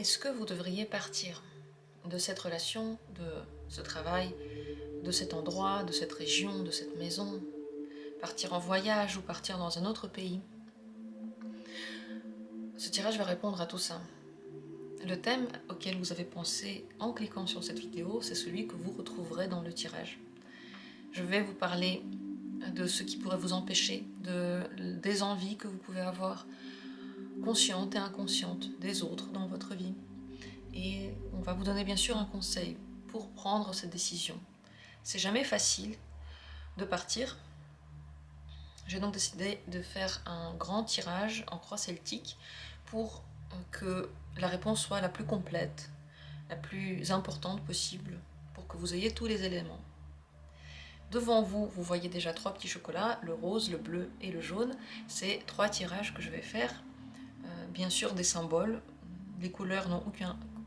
Est-ce que vous devriez partir de cette relation, de ce travail, de cet endroit, de cette région, de cette maison, partir en voyage ou partir dans un autre pays? Ce tirage va répondre à tout ça. Le thème auquel vous avez pensé en cliquant sur cette vidéo, c'est celui que vous retrouverez dans le tirage. Je vais vous parler de ce qui pourrait vous empêcher, des envies que vous pouvez avoir, conscientes et inconscientes, des autres dans votre vie. Et on va vous donner bien sûr un conseil pour prendre cette décision. C'est jamais facile de partir. J'ai donc décidé de faire un grand tirage en croix celtique pour que la réponse soit la plus complète, la plus importante possible, pour que vous ayez tous les éléments. Devant vous, vous voyez déjà 3 petits chocolats, le rose, le bleu et le jaune. C'est 3 tirages que je vais faire. Bien sûr des symboles, les couleurs n'ont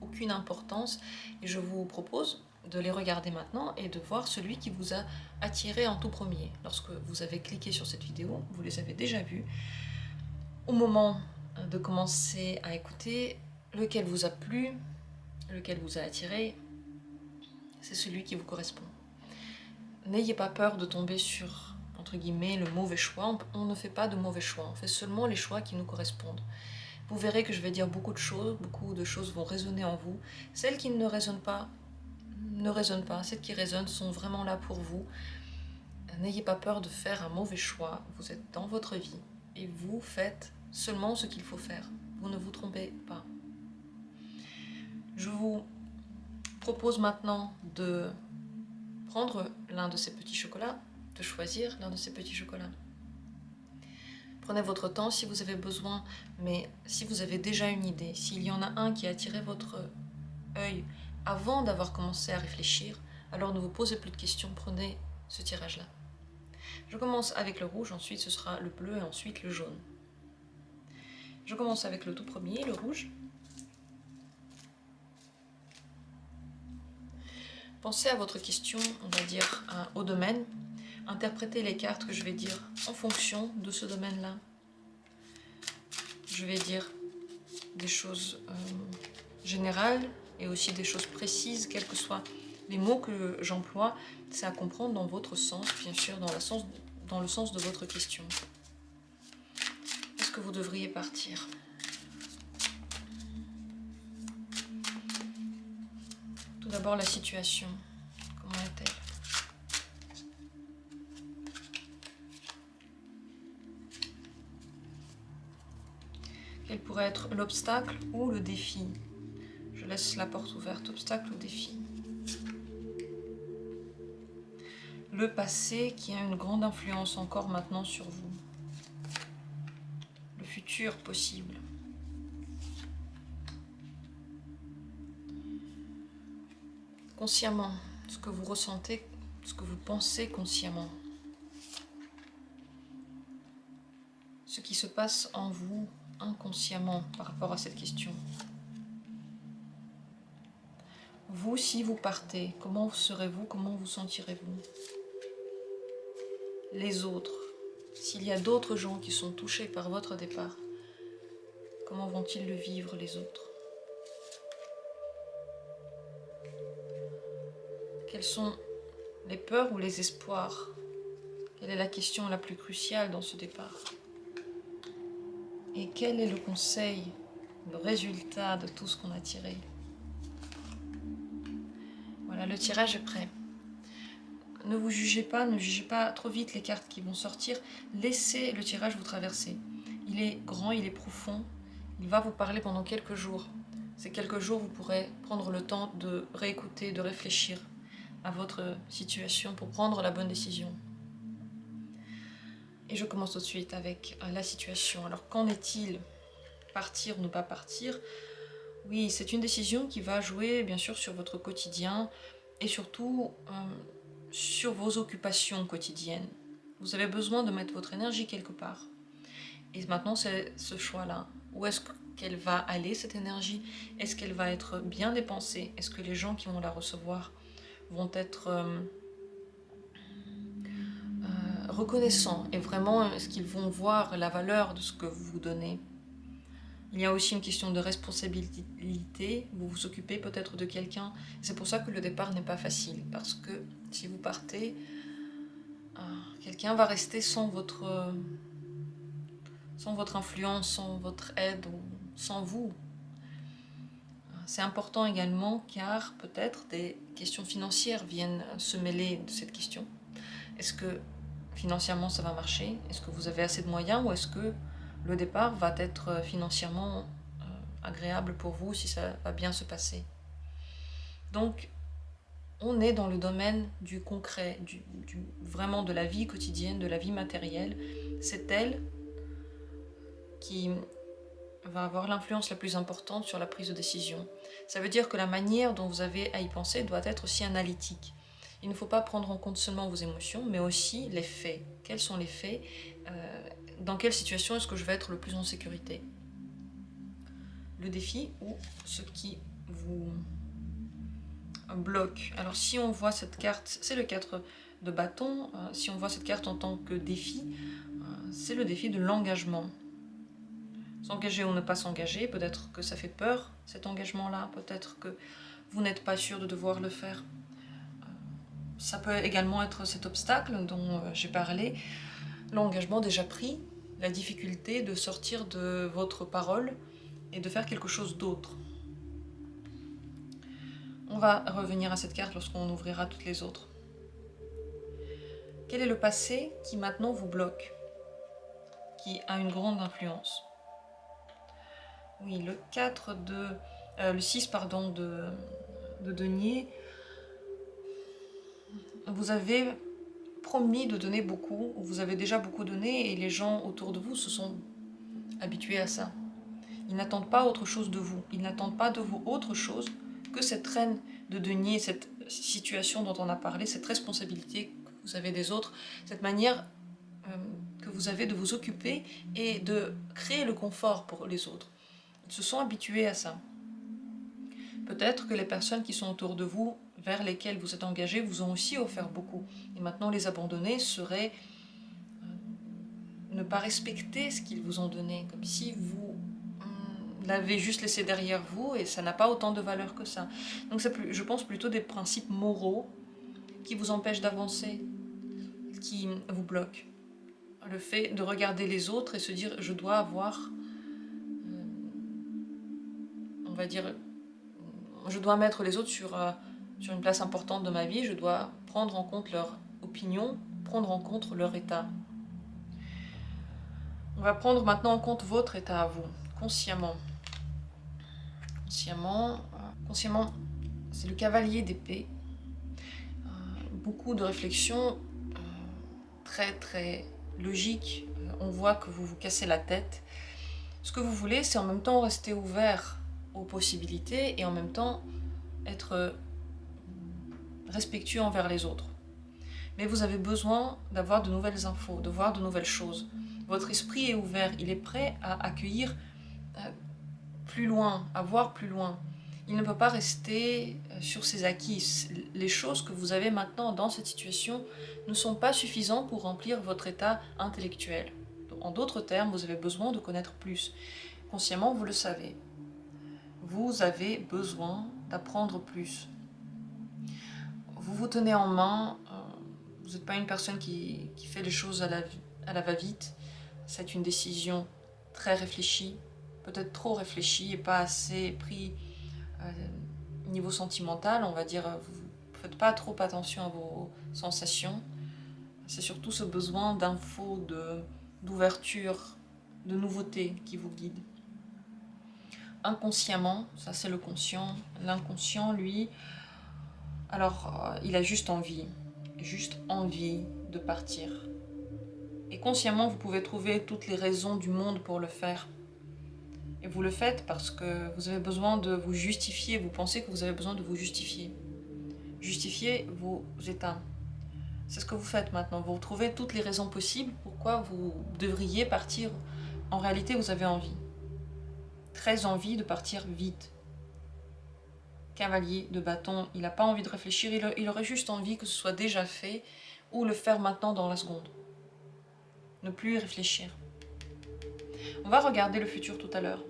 aucune importance et je vous propose de les regarder maintenant et de voir celui qui vous a attiré en tout premier. Lorsque vous avez cliqué sur cette vidéo, vous les avez déjà vus. Au moment de commencer à écouter, lequel vous a plu, lequel vous a attiré, c'est celui qui vous correspond. N'ayez pas peur de tomber sur, entre guillemets, le mauvais choix. On ne fait pas de mauvais choix, on fait seulement les choix qui nous correspondent. Vous verrez que je vais dire beaucoup de choses vont résonner en vous. Celles qui ne résonnent pas, ne résonnent pas. Celles qui résonnent sont vraiment là pour vous. N'ayez pas peur de faire un mauvais choix. Vous êtes dans votre vie et vous faites seulement ce qu'il faut faire. Vous ne vous trompez pas. Je vous propose maintenant de prendre l'un de ces petits chocolats, de choisir l'un de ces petits chocolats. Prenez votre temps si vous avez besoin, mais si vous avez déjà une idée, s'il y en a un qui a attiré votre œil avant d'avoir commencé à réfléchir, alors ne vous posez plus de questions, prenez ce tirage-là. Je commence avec le rouge, ensuite ce sera le bleu et ensuite le jaune. Je commence avec le tout premier, le rouge. Pensez à votre question, on va dire, au domaine. Interprétez les cartes que je vais dire en fonction de ce domaine-là. Je vais dire des choses générales et aussi des choses précises, quels que soient les mots que j'emploie. C'est à comprendre dans votre sens, bien sûr, dans le sens de votre question. Est-ce que vous devriez partir ? Tout d'abord, la situation. Comment est-elle ? Quel pourrait être l'obstacle ou le défi ? Je laisse la porte ouverte, obstacle ou défi. Le passé qui a une grande influence encore maintenant sur vous. Le futur possible. Consciemment, ce que vous ressentez, ce que vous pensez consciemment. Ce qui se passe en vous inconsciemment par rapport à cette question. Vous, si vous partez, comment serez-vous, comment vous sentirez-vous? Les autres, s'il y a d'autres gens qui sont touchés par votre départ, comment vont-ils le vivre les autres? Quelles sont les peurs ou les espoirs? Quelle est la question la plus cruciale dans ce départ? Et quel est le conseil, le résultat de tout ce qu'on a tiré? Voilà, le tirage est prêt. Ne vous jugez pas, ne jugez pas trop vite les cartes qui vont sortir. Laissez le tirage vous traverser. Il est grand, il est profond. Il va vous parler pendant quelques jours. Ces quelques jours, vous pourrez prendre le temps de réécouter, de réfléchir à votre situation pour prendre la bonne décision. Et je commence tout de suite avec la situation. Alors, qu'en est-il? Partir ou ne pas partir? Oui, c'est une décision qui va jouer, bien sûr, sur votre quotidien et surtout sur vos occupations quotidiennes. Vous avez besoin de mettre votre énergie quelque part. Et maintenant, c'est ce choix-là. Où est-ce qu'elle va aller, cette énergie? Est-ce qu'elle va être bien dépensée? Est-ce que les gens qui vont la recevoir vont être reconnaissants? Et vraiment, est-ce qu'ils vont voir la valeur de ce que vous donnez? Il y a aussi une question de responsabilité. Vous vous occupez peut-être de quelqu'un. C'est pour ça que le départ n'est pas facile. Parce que si vous partez, quelqu'un va rester sans votre influence, sans votre aide, ou sans vous. C'est important également car peut-être des questions financières viennent se mêler de cette question. Est-ce que financièrement ça va marcher? Est-ce que vous avez assez de moyens ou est-ce que le départ va être financièrement agréable pour vous si ça va bien se passer? Donc on est dans le domaine du concret, vraiment de la vie quotidienne, de la vie matérielle. C'est elle qui va avoir l'influence la plus importante sur la prise de décision. Ça veut dire que la manière dont vous avez à y penser doit être aussi analytique. Il ne faut pas prendre en compte seulement vos émotions, mais aussi les faits. Quels sont les faits? Dans quelle situation est-ce que je vais être le plus en sécurité? Le défi ou ce qui vous bloque. Alors si on voit cette carte, c'est le 4 de bâton, si on voit cette carte en tant que défi, c'est le défi de l'engagement. S'engager ou ne pas s'engager, peut-être que ça fait peur, cet engagement-là, peut-être que vous n'êtes pas sûr de devoir le faire. Ça peut également être cet obstacle dont j'ai parlé, l'engagement déjà pris, la difficulté de sortir de votre parole et de faire quelque chose d'autre. On va revenir à cette carte lorsqu'on ouvrira toutes les autres. Quel est le passé qui maintenant vous bloque, qui a une grande influence? Oui, le 4 de... le 6, pardon, de denier. Vous avez promis de donner beaucoup, vous avez déjà beaucoup donné et les gens autour de vous se sont habitués à ça. Ils n'attendent pas autre chose de vous, ils n'attendent pas de vous autre chose que cette reine de denier, cette situation dont on a parlé, cette responsabilité que vous avez des autres, cette manière que vous avez de vous occuper et de créer le confort pour les autres. Ils se sont habitués à ça. Peut-être que les personnes qui sont autour de vous, vers lesquelles vous êtes engagé, vous ont aussi offert beaucoup. Et maintenant, les abandonner serait ne pas respecter ce qu'ils vous ont donné, comme si vous l'avez juste laissé derrière vous et ça n'a pas autant de valeur que ça. Donc c'est, je pense, plutôt des principes moraux qui vous empêchent d'avancer, qui vous bloquent. Le fait de regarder les autres et se dire je dois avoir, on va dire, je dois mettre les autres sur une place importante de ma vie, je dois prendre en compte leur opinion, prendre en compte leur état. On va prendre maintenant en compte votre état à vous, consciemment. Consciemment, c'est le cavalier d'épée. Beaucoup de réflexions très très logiques. On voit que vous vous cassez la tête. Ce que vous voulez, c'est en même temps rester ouvert aux possibilités et en même temps être respectueux envers les autres. Mais vous avez besoin d'avoir de nouvelles infos, de voir de nouvelles choses. Votre esprit est ouvert, il est prêt à accueillir plus loin, à voir plus loin. Il ne peut pas rester sur ses acquis. Les choses que vous avez maintenant dans cette situation ne sont pas suffisantes pour remplir votre état intellectuel. En d'autres termes, vous avez besoin de connaître plus. Consciemment, vous le savez. Vous avez besoin d'apprendre plus. Vous vous tenez en main. Vous n'êtes pas une personne qui fait les choses à la va-vite. C'est une décision très réfléchie, peut-être trop réfléchie et pas assez pris niveau sentimental. On va dire, vous ne faites pas trop attention à vos sensations. C'est surtout ce besoin d'infos, d'ouverture, de nouveauté qui vous guide. Inconsciemment, ça c'est le conscient. L'inconscient, lui, alors il a juste envie de partir. Et consciemment, vous pouvez trouver toutes les raisons du monde pour le faire. Et vous le faites parce que vous avez besoin de vous justifier, vous pensez que vous avez besoin de vous justifier. Justifier vos états. C'est ce que vous faites maintenant. Vous retrouvez toutes les raisons possibles pourquoi vous devriez partir. En réalité, vous avez envie. Très envie de partir vite. Cavalier de bâton, il n'a pas envie de réfléchir, il aurait juste envie que ce soit déjà fait ou le faire maintenant dans la seconde. Ne plus y réfléchir. On va regarder le futur tout à l'heure.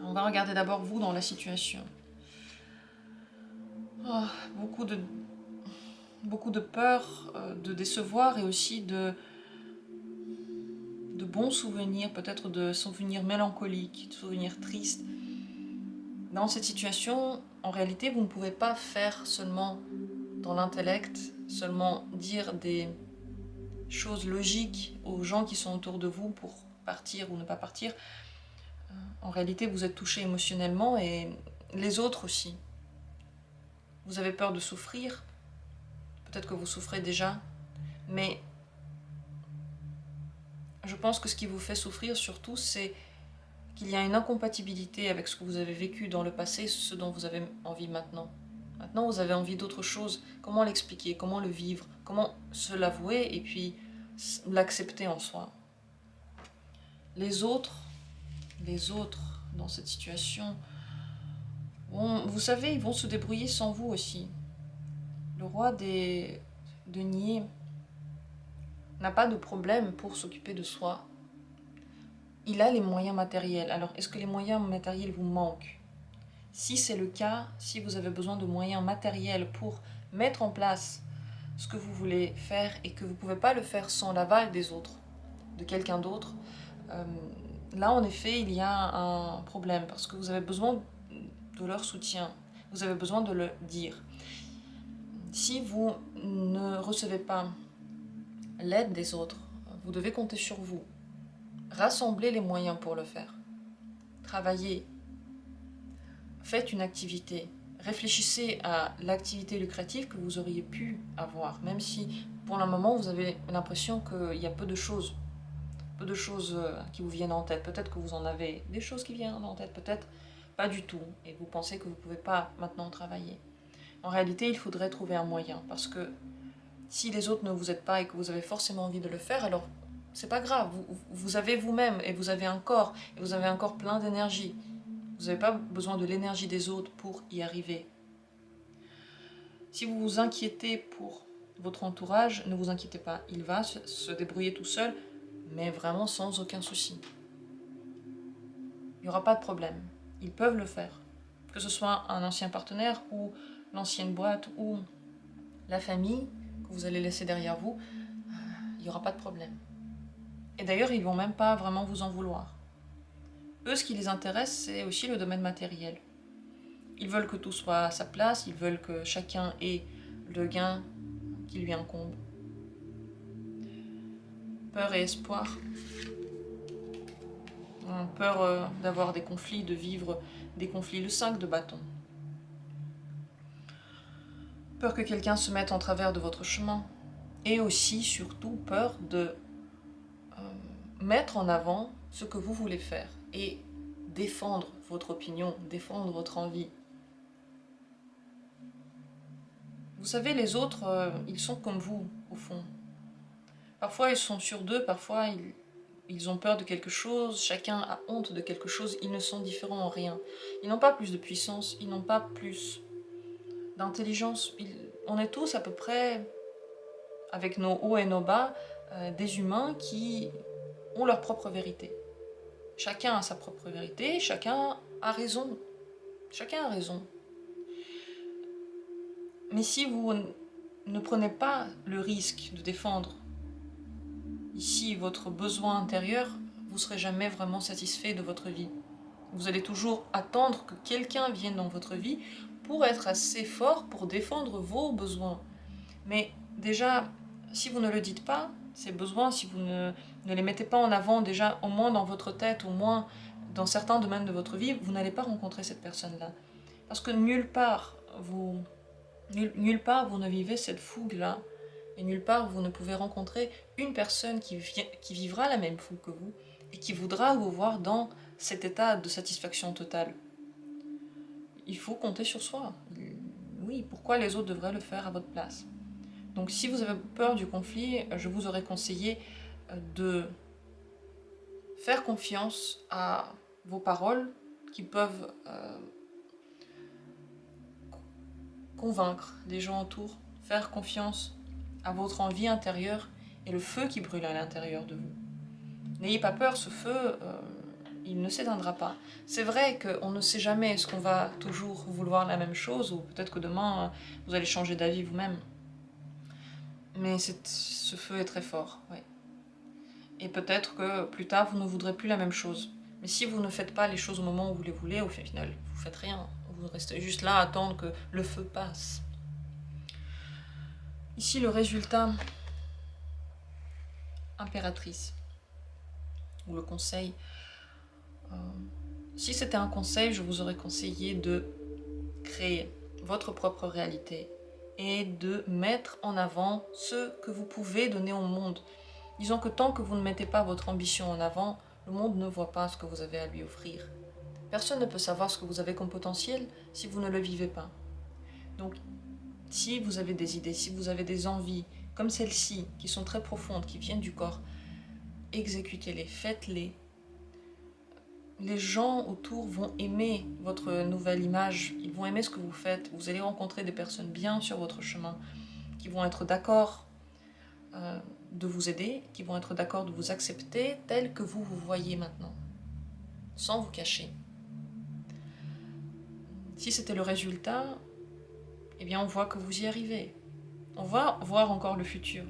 On va regarder d'abord vous dans la situation. Oh, beaucoup de peur de décevoir et aussi de bons souvenirs, peut-être de souvenirs mélancoliques, de souvenirs tristes. Dans cette situation, en réalité, vous ne pouvez pas faire seulement dans l'intellect, seulement dire des choses logiques aux gens qui sont autour de vous pour partir ou ne pas partir. En réalité, vous êtes touché émotionnellement et les autres aussi. Vous avez peur de souffrir, peut-être que vous souffrez déjà, mais je pense que ce qui vous fait souffrir surtout, c'est qu'il y a une incompatibilité avec ce que vous avez vécu dans le passé et ce dont vous avez envie maintenant. Maintenant, vous avez envie d'autre chose. Comment l'expliquer? Comment le vivre? Comment se l'avouer et puis l'accepter en soi? Les autres dans cette situation, vous savez, ils vont se débrouiller sans vous aussi. Le roi des deniers n'a pas de problème pour s'occuper de soi. Il a les moyens matériels. Alors, est-ce que les moyens matériels vous manquent? Si c'est le cas, si vous avez besoin de moyens matériels pour mettre en place ce que vous voulez faire et que vous ne pouvez pas le faire sans l'aval des autres, de quelqu'un d'autre, là en effet il y a un problème parce que vous avez besoin de leur soutien, vous avez besoin de le dire. Si vous ne recevez pas l'aide des autres, vous devez compter sur vous. Rassemblez les moyens pour le faire. Travaillez. Faites une activité. Réfléchissez à l'activité lucrative que vous auriez pu avoir, même si pour le moment vous avez l'impression qu'il y a peu de choses qui vous viennent en tête. Peut-être que vous en avez des choses qui viennent en tête, peut-être pas du tout, et vous pensez que vous ne pouvez pas maintenant travailler. En réalité, il faudrait trouver un moyen, parce que si les autres ne vous aident pas et que vous avez forcément envie de le faire, alors c'est pas grave, vous avez vous-même, et vous avez un corps plein d'énergie. Vous n'avez pas besoin de l'énergie des autres pour y arriver. Si vous vous inquiétez pour votre entourage, ne vous inquiétez pas, il va se débrouiller tout seul, mais vraiment sans aucun souci. Il n'y aura pas de problème. Ils peuvent le faire. Que ce soit un ancien partenaire ou l'ancienne boîte ou la famille que vous allez laisser derrière vous, il n'y aura pas de problème. Et d'ailleurs, ils ne vont même pas vraiment vous en vouloir. Eux, ce qui les intéresse, c'est aussi le domaine matériel. Ils veulent que tout soit à sa place, ils veulent que chacun ait le gain qui lui incombe. Peur et espoir. Peur d'avoir des conflits, de vivre des conflits. Le 5 de bâton. Peur que quelqu'un se mette en travers de votre chemin. Et aussi, surtout, peur de mettre en avant ce que vous voulez faire et défendre votre opinion, défendre votre envie. Vous savez, les autres, ils sont comme vous, au fond. Parfois, ils sont sûrs d'eux, parfois, ils ont peur de quelque chose, chacun a honte de quelque chose, ils ne sont différents en rien. Ils n'ont pas plus de puissance, ils n'ont pas plus d'intelligence. On est tous à peu près, avec nos hauts et nos bas, des humains qui ont leur propre vérité. Chacun a sa propre vérité, chacun a raison. Chacun a raison. Mais si vous ne prenez pas le risque de défendre ici votre besoin intérieur, vous ne serez jamais vraiment satisfait de votre vie. Vous allez toujours attendre que quelqu'un vienne dans votre vie pour être assez fort pour défendre vos besoins. Mais déjà, si vous ne le dites pas, ces besoins, si vous ne les mettez pas en avant déjà, au moins dans votre tête, au moins dans certains domaines de votre vie, vous n'allez pas rencontrer cette personne-là. Parce que nulle part vous ne vivez cette fougue-là. Et nulle part vous ne pouvez rencontrer une personne qui vivra la même fougue que vous et qui voudra vous voir dans cet état de satisfaction totale. Il faut compter sur soi. Oui, pourquoi les autres devraient le faire à votre place? Donc si vous avez peur du conflit, je vous aurais conseillé de faire confiance à vos paroles qui peuvent convaincre les gens autour, faire confiance à votre envie intérieure et le feu qui brûle à l'intérieur de vous. N'ayez pas peur, ce feu, il ne s'éteindra pas. C'est vrai qu'on ne sait jamais, est-ce qu'on va toujours vouloir la même chose, ou peut-être que demain, vous allez changer d'avis vous-même. Mais ce feu est très fort, oui. Et peut-être que plus tard, vous ne voudrez plus la même chose. Mais si vous ne faites pas les choses au moment où vous les voulez, au final, vous faites rien. Vous restez juste là à attendre que le feu passe. Ici, le résultat, impératrice, ou le conseil. Si c'était un conseil, je vous aurais conseillé de créer votre propre réalité et de mettre en avant ce que vous pouvez donner au monde. Disons que tant que vous ne mettez pas votre ambition en avant, le monde ne voit pas ce que vous avez à lui offrir. Personne ne peut savoir ce que vous avez comme potentiel si vous ne le vivez pas. Donc, si vous avez des idées, si vous avez des envies, comme celles-ci, qui sont très profondes, qui viennent du corps, exécutez-les, faites-les. Les gens autour vont aimer votre nouvelle image, ils vont aimer ce que vous faites. Vous allez rencontrer des personnes bien sur votre chemin, qui vont être d'accord de vous aider, qui vont être d'accord de vous accepter tel que vous vous voyez maintenant, sans vous cacher. Si c'était le résultat, eh bien on voit que vous y arrivez. On va voir encore le futur.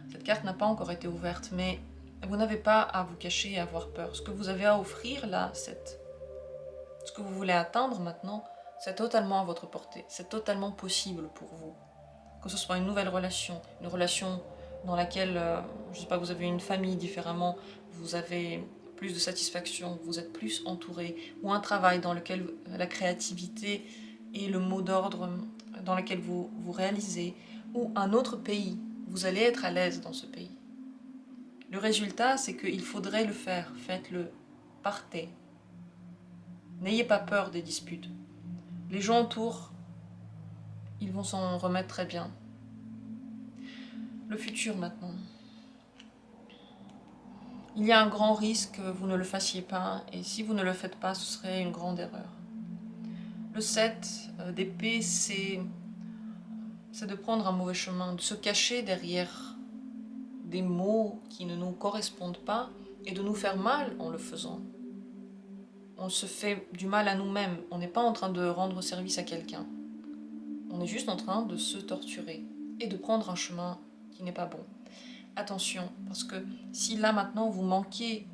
Cette carte n'a pas encore été ouverte, mais vous n'avez pas à vous cacher et à avoir peur. Ce que vous avez à offrir là, ce que vous voulez atteindre maintenant, c'est totalement à votre portée. C'est totalement possible pour vous. Que ce soit une nouvelle relation, une relation dans laquelle, je ne sais pas, vous avez une famille différemment, vous avez plus de satisfaction, vous êtes plus entouré, ou un travail dans lequel la créativité est le mot d'ordre dans lequel vous vous réalisez, ou un autre pays, vous allez être à l'aise dans ce pays. Le résultat, c'est qu'il faudrait le faire, faites-le, partez. N'ayez pas peur des disputes. Les gens autour, ils vont s'en remettre très bien. Le futur maintenant. Il y a un grand risque que vous ne le fassiez pas, et si vous ne le faites pas, ce serait une grande erreur. Le 7 d'épée, c'est de prendre un mauvais chemin, de se cacher derrière des mots qui ne nous correspondent pas, et de nous faire mal en le faisant. On se fait du mal à nous-mêmes, on n'est pas en train de rendre service à quelqu'un. On est juste en train de se torturer, et de prendre un chemin qui n'est pas bon. Attention, parce que si là maintenant vous manquez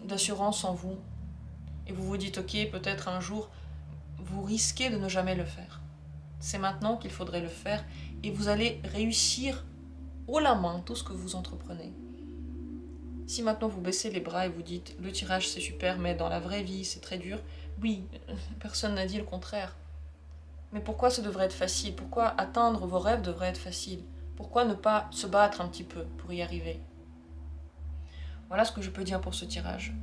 d'assurance en vous, et vous vous dites ok, peut-être un jour, vous risquez de ne jamais le faire. C'est maintenant qu'il faudrait le faire, et vous allez réussir haut la main tout ce que vous entreprenez. Si maintenant vous baissez les bras et vous dites le tirage c'est super, mais dans la vraie vie c'est très dur, oui, personne n'a dit le contraire. Mais pourquoi ça devrait être facile? Pourquoi atteindre vos rêves devrait être facile? Pourquoi ne pas se battre un petit peu pour y arriver? Voilà ce que je peux dire pour ce tirage.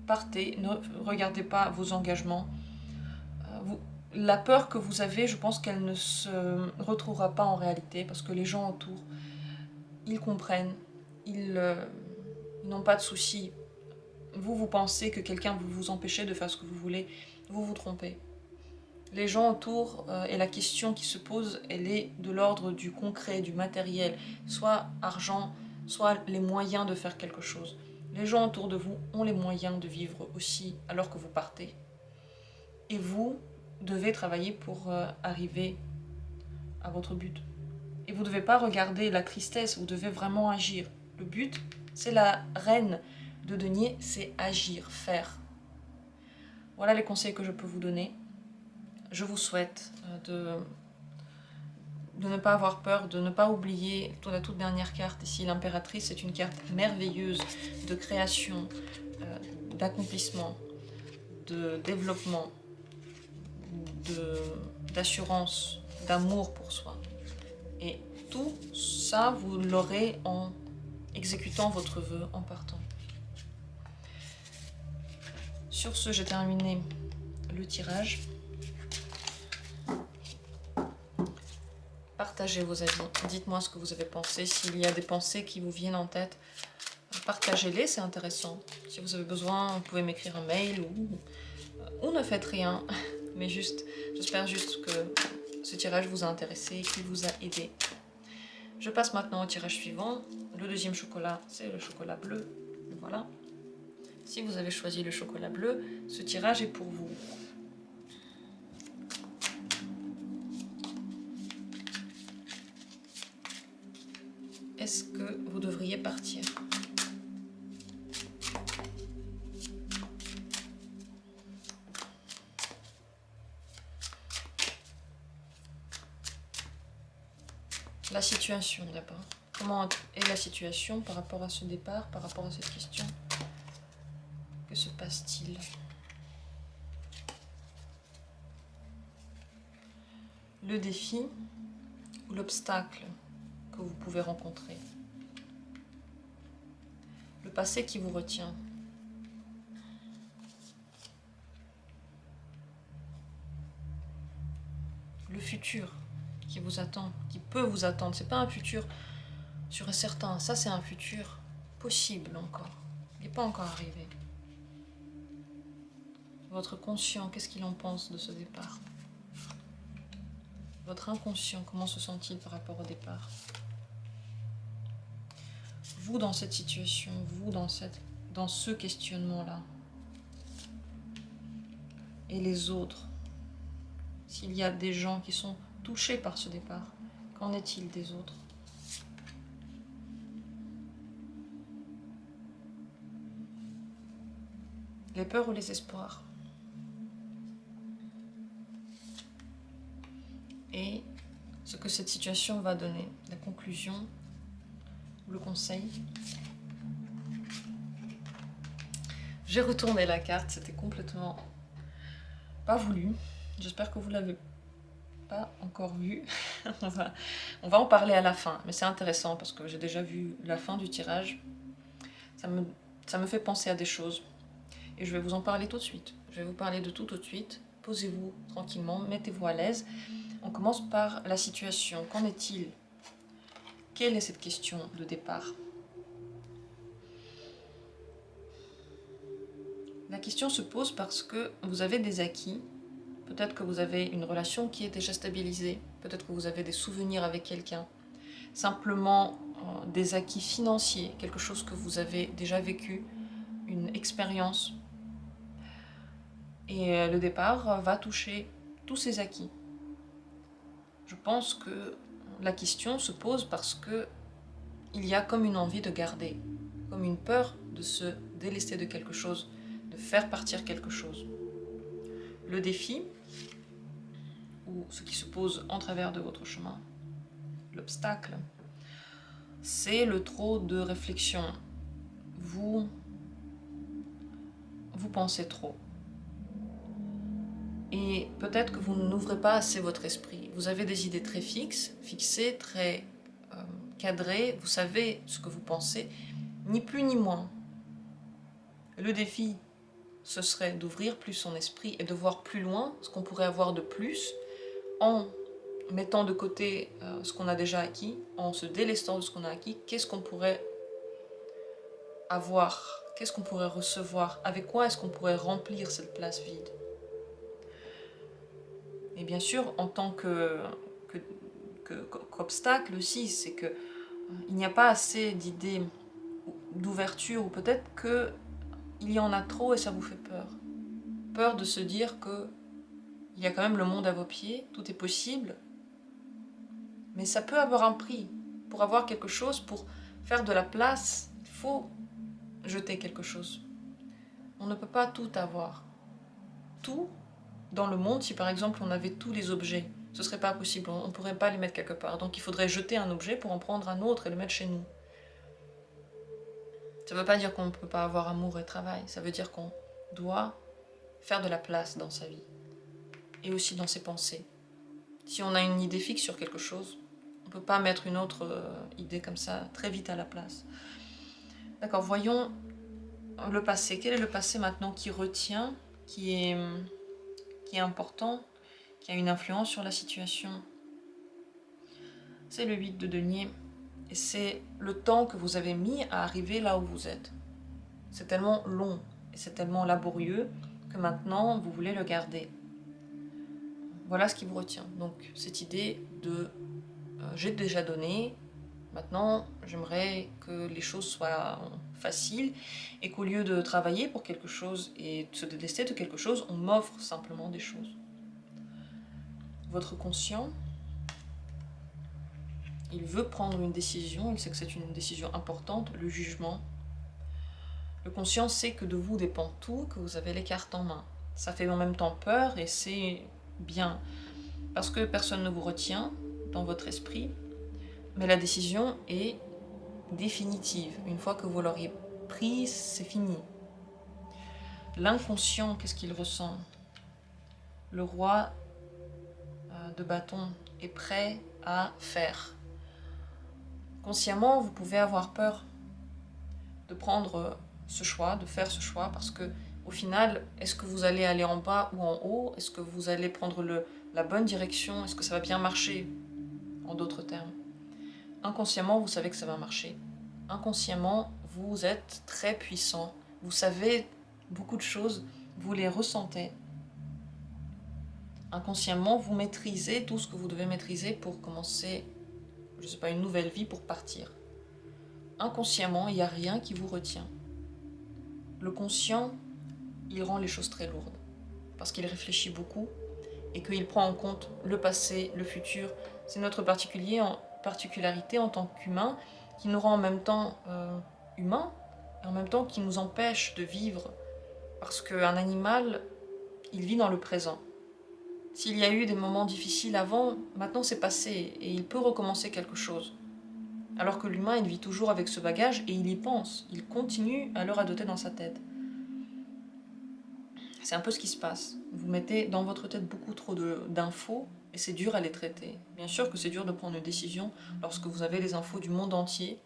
Partez, ne regardez pas vos engagements. La peur que vous avez, je pense qu'elle ne se retrouvera pas en réalité, parce que les gens autour, ils comprennent, ils n'ont pas de soucis. Vous pensez que quelqu'un veut vous empêcher de faire ce que vous voulez, vous vous trompez. Les gens autour, et la question qui se pose, elle est de l'ordre du concret, du matériel, soit argent, soit les moyens de faire quelque chose. Les gens autour de vous ont les moyens de vivre aussi alors que vous partez. Et vous devez travailler pour arriver à votre but. Et vous ne devez pas regarder la tristesse, vous devez vraiment agir. Le but, c'est la reine de denier, c'est agir, faire. Voilà les conseils que je peux vous donner. Je vous souhaite de ne pas avoir peur, de ne pas oublier la toute dernière carte ici, l'impératrice. C'est une carte merveilleuse de création, d'accomplissement, de développement, d'assurance, d'amour pour soi. Et tout ça, vous l'aurez en exécutant votre vœu, en partant. Sur ce, j'ai terminé le tirage. Partagez vos avis, dites-moi ce que vous avez pensé. S'il y a des pensées qui vous viennent en tête, partagez-les, c'est intéressant. Si vous avez besoin, vous pouvez m'écrire un mail ou ne faites rien. Mais juste, j'espère juste que ce tirage vous a intéressé et qu'il vous a aidé. Je passe maintenant au tirage suivant. Le deuxième chocolat, c'est le chocolat bleu. Voilà. Si vous avez choisi le chocolat bleu, ce tirage est pour vous. Est-ce que vous devriez partir? La situation d'abord. Comment est la situation par rapport à ce départ, par rapport à cette question? Que se passe-t-il? Le défi ou l'obstacle que vous pouvez rencontrer. Le passé qui vous retient. Le futur qui vous attend, qui peut vous attendre. C'est pas un futur sûr et certain, ça c'est un futur possible encore. Il n'est pas encore arrivé. Votre conscient, qu'est-ce qu'il en pense de ce départ? Votre inconscient, comment se sent-il par rapport au départ? Vous dans cette situation, vous dans ce questionnement-là. Et les autres, s'il y a des gens qui sont touchés par ce départ, qu'en est-il des autres? Les peurs ou les espoirs? Et ce que cette situation va donner, la conclusion ou le conseil. J'ai retourné la carte, c'était complètement pas voulu. J'espère que vous l'avez pas encore vu. on va en parler à la fin, mais c'est intéressant parce que j'ai déjà vu la fin du tirage. Ça me fait penser à des choses. Et je vais vous en parler tout de suite. Je vais vous parler de tout de suite. Posez-vous tranquillement, mettez-vous à l'aise. On commence par la situation. Qu'en est-il? Quelle est cette question de départ? La question se pose parce que vous avez des acquis. Peut-être que vous avez une relation qui est déjà stabilisée. Peut-être que vous avez des souvenirs avec quelqu'un. Simplement des acquis financiers, quelque chose que vous avez déjà vécu, une expérience. Et le départ va toucher tous ces acquis. Je pense que la question se pose parce que il y a comme une envie de garder, comme une peur de se délester de quelque chose, de faire partir quelque chose. Le défi, ou ce qui se pose en travers de votre chemin, l'obstacle, c'est le trop de réflexion. Vous pensez trop. Et peut-être que vous n'ouvrez pas assez votre esprit. Vous avez des idées très fixées, très cadrées. Vous savez ce que vous pensez, ni plus ni moins. Le défi, ce serait d'ouvrir plus son esprit et de voir plus loin ce qu'on pourrait avoir de plus en mettant de côté ce qu'on a déjà acquis, en se délestant de ce qu'on a acquis. Qu'est-ce qu'on pourrait avoir? Qu'est-ce qu'on pourrait recevoir? Avec quoi est-ce qu'on pourrait remplir cette place vide? Et bien sûr, en tant qu'obstacle aussi, c'est que il n'y a pas assez d'idées d'ouverture, ou peut-être qu'il y en a trop et ça vous fait peur. Peur de se dire que il y a quand même le monde à vos pieds, tout est possible, mais ça peut avoir un prix. Pour avoir quelque chose, pour faire de la place, il faut jeter quelque chose. On ne peut pas tout avoir. Tout dans le monde, si par exemple on avait tous les objets, ce serait pas possible, on ne pourrait pas les mettre quelque part. Donc il faudrait jeter un objet pour en prendre un autre et le mettre chez nous. Ça ne veut pas dire qu'on ne peut pas avoir amour et travail, ça veut dire qu'on doit faire de la place dans sa vie et aussi dans ses pensées. Si on a une idée fixe sur quelque chose, on ne peut pas mettre une autre idée comme ça très vite à la place. D'accord, voyons le passé. Quel est le passé maintenant qui retient, qui est important, qui a une influence sur la situation? C'est le 8 de denier. Et c'est le temps que vous avez mis à arriver là où vous êtes. C'est tellement long et c'est tellement laborieux que maintenant vous voulez le garder. Voilà ce qui vous retient. Donc cette idée de j'ai déjà donné, Maintenant, j'aimerais que les choses soient faciles et qu'au lieu de travailler pour quelque chose et de se délester de quelque chose, on m'offre simplement des choses. Votre conscient, il veut prendre une décision, il sait que c'est une décision importante, le jugement. Le conscient sait que de vous dépend tout, que vous avez les cartes en main. Ça fait en même temps peur et c'est bien, parce que personne ne vous retient dans votre esprit, mais la décision est définitive. Une fois que vous l'auriez prise, c'est fini. L'inconscient, qu'est-ce qu'il ressent? Le roi de bâton est prêt à faire. Consciemment, vous pouvez avoir peur de prendre ce choix, de faire ce choix, parce que au final, est-ce que vous allez aller en bas ou en haut? Est-ce que vous allez prendre la bonne direction? Est-ce que ça va bien marcher? En d'autres termes. Inconsciemment, vous savez que ça va marcher. Inconsciemment, vous êtes très puissant. Vous savez beaucoup de choses, vous les ressentez. Inconsciemment, vous maîtrisez tout ce que vous devez maîtriser pour commencer, je ne sais pas, une nouvelle vie, pour partir. Inconsciemment, il n'y a rien qui vous retient. Le conscient, il rend les choses très lourdes, parce qu'il réfléchit beaucoup et qu'il prend en compte le passé, le futur. C'est notre particularité en tant qu'humain qui nous rend en même temps humains et en même temps qui nous empêche de vivre. Parce qu'un animal, il vit dans le présent. S'il y a eu des moments difficiles avant, maintenant c'est passé et il peut recommencer quelque chose. Alors que l'humain, il vit toujours avec ce bagage et il y pense. Il continue à le radoter dans sa tête. C'est un peu ce qui se passe. Vous mettez dans votre tête beaucoup trop d'infos et c'est dur à les traiter. Bien sûr que c'est dur de prendre une décision lorsque vous avez les infos du monde entier,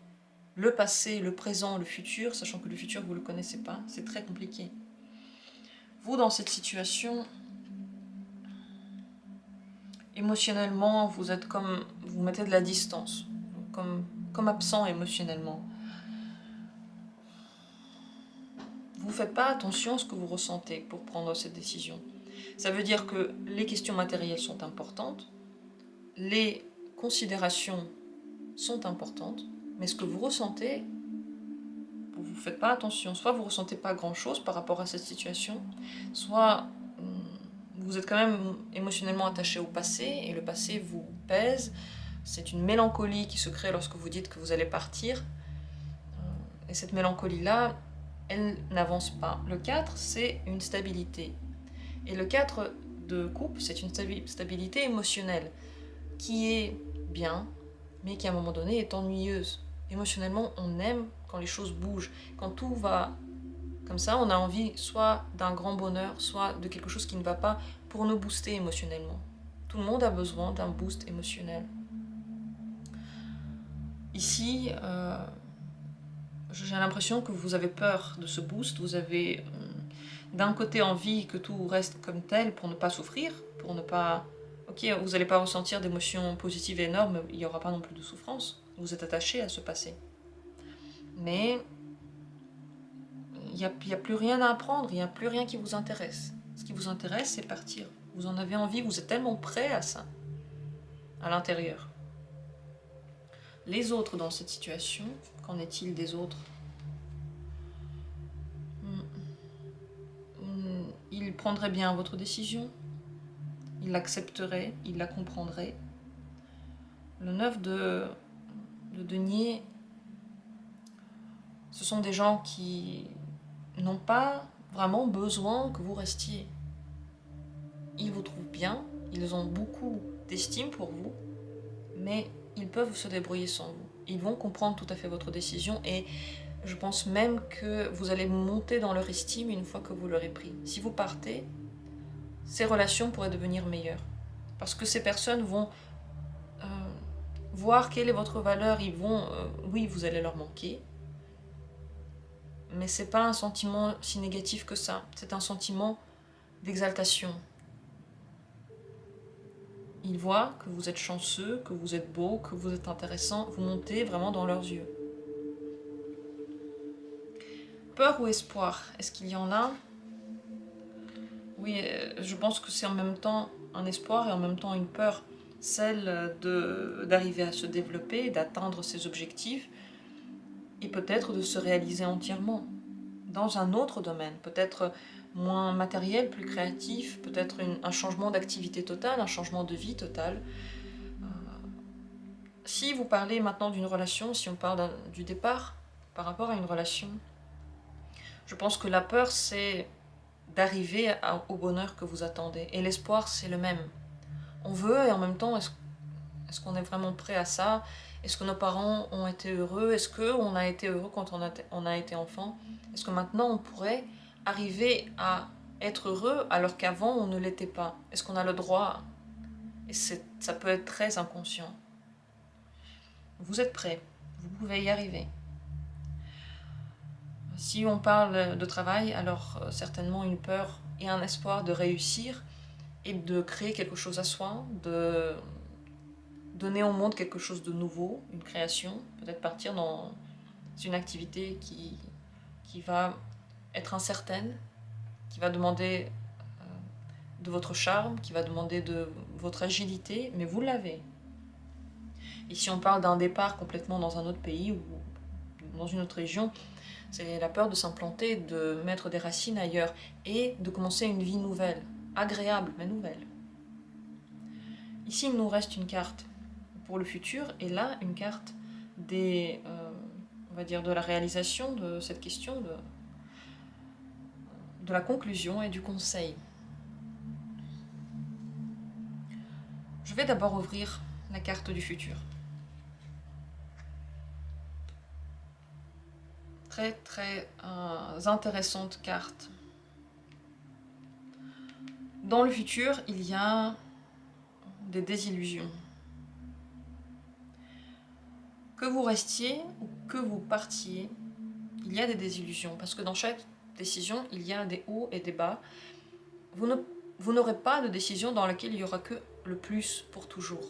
le passé, le présent, le futur, sachant que le futur vous ne le connaissez pas, c'est très compliqué. Vous, dans cette situation, émotionnellement, vous êtes comme, vous mettez de la distance, comme absent émotionnellement. Vous ne faites pas attention à ce que vous ressentez pour prendre cette décision. Ça veut dire que les questions matérielles sont importantes, les considérations sont importantes, mais ce que vous ressentez, vous ne faites pas attention. Soit vous ne ressentez pas grand-chose par rapport à cette situation, soit vous êtes quand même émotionnellement attaché au passé, et le passé vous pèse. C'est une mélancolie qui se crée lorsque vous dites que vous allez partir. Et cette mélancolie-là, elle n'avance pas. Le 4, c'est une stabilité. Et le 4 de coupe, c'est une stabilité émotionnelle qui est bien, mais qui à un moment donné est ennuyeuse. Émotionnellement, on aime quand les choses bougent. Quand tout va comme ça, on a envie soit d'un grand bonheur, soit de quelque chose qui ne va pas pour nous booster émotionnellement. Tout le monde a besoin d'un boost émotionnel. Ici, j'ai l'impression que vous avez peur de ce boost. Vous avez d'un côté envie que tout reste comme tel pour ne pas souffrir, pour ne pas... Ok, vous n'allez pas ressentir d'émotions positives et énormes, il n'y aura pas non plus de souffrance. Vous êtes attaché à ce passé. Mais il n'y a plus rien à apprendre, il n'y a plus rien qui vous intéresse. Ce qui vous intéresse, c'est partir. Vous en avez envie, vous êtes tellement prêt à ça, à l'intérieur. Les autres dans cette situation, qu'en est-il des autres? Ils prendraient bien votre décision, ils l'accepteraient, ils la comprendraient. Le 9 de denier, ce sont des gens qui n'ont pas vraiment besoin que vous restiez. Ils vous trouvent bien, ils ont beaucoup d'estime pour vous, mais ils peuvent se débrouiller sans vous. Ils vont comprendre tout à fait votre décision et je pense même que vous allez monter dans leur estime une fois que vous l'aurez pris. Si vous partez, ces relations pourraient devenir meilleures. Parce que ces personnes vont voir quelle est votre valeur, ils vont... oui, vous allez leur manquer, mais c'est pas un sentiment si négatif que ça. C'est un sentiment d'exaltation. Ils voient que vous êtes chanceux, que vous êtes beau, que vous êtes intéressant. Vous montez vraiment dans leurs yeux. Peur ou espoir? Est-ce qu'il y en a? Oui, je pense que c'est en même temps un espoir et en même temps une peur. celle d'arriver à se développer, d'atteindre ses objectifs, et peut-être de se réaliser entièrement dans un autre domaine, peut-être moins matériel, plus créatif, peut-être un changement d'activité totale, un changement de vie total. Si vous parlez maintenant d'une relation, si on parle du départ par rapport à une relation, je pense que la peur, c'est d'arriver au bonheur que vous attendez. Et l'espoir, c'est le même. On veut, et en même temps, est-ce qu'on est vraiment prêt à ça? Est-ce que nos parents ont été heureux? Est-ce qu'on a été heureux quand on a été enfant? Est-ce que maintenant, on pourrait arriver à être heureux alors qu'avant, on ne l'était pas? Est-ce qu'on a le droit? Et ça peut être très inconscient. Vous êtes prêts. Vous pouvez y arriver. Si on parle de travail, alors certainement une peur et un espoir de réussir et de créer quelque chose à soi, de donner au monde quelque chose de nouveau, une création, peut-être partir dans une activité qui va être incertaine, qui va demander de votre charme, qui va demander de votre agilité, mais vous l'avez. Et si on parle d'un départ complètement dans un autre pays ou dans une autre région, c'est la peur de s'implanter, de mettre des racines ailleurs et de commencer une vie nouvelle, agréable mais nouvelle. Ici, il nous reste une carte pour le futur et là, une carte on va dire de la réalisation de cette question, de la conclusion et du conseil. Je vais d'abord ouvrir la carte du futur. Très très intéressante carte. Dans le futur, il y a des désillusions. Que vous restiez ou que vous partiez, il y a des désillusions. Parce que dans chaque décision, il y a des hauts et des bas. Vous n'aurez pas de décision dans laquelle il y aura que le plus pour toujours.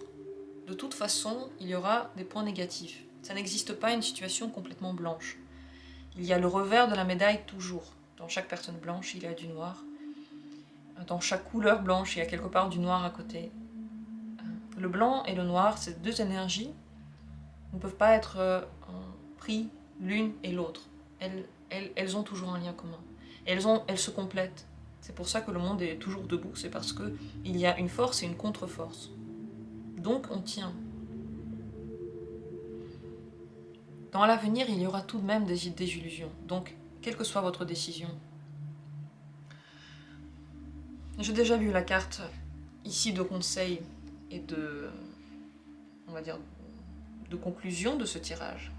De toute façon, il y aura des points négatifs. Ça n'existe pas une situation complètement blanche. Il y a le revers de la médaille toujours. Dans chaque personne blanche, il y a du noir. Dans chaque couleur blanche, il y a quelque part du noir à côté. Le blanc et le noir, ces deux énergies ne peuvent pas être pris l'une et l'autre. Elles ont toujours un lien commun. Elles se complètent. C'est pour ça que le monde est toujours debout, c'est parce qu'il y a une force et une contre-force. Donc on tient. Dans l'avenir, il y aura tout de même des désillusions. Donc, quelle que soit votre décision. J'ai déjà vu la carte ici de conseil et on va dire, de conclusion de ce tirage.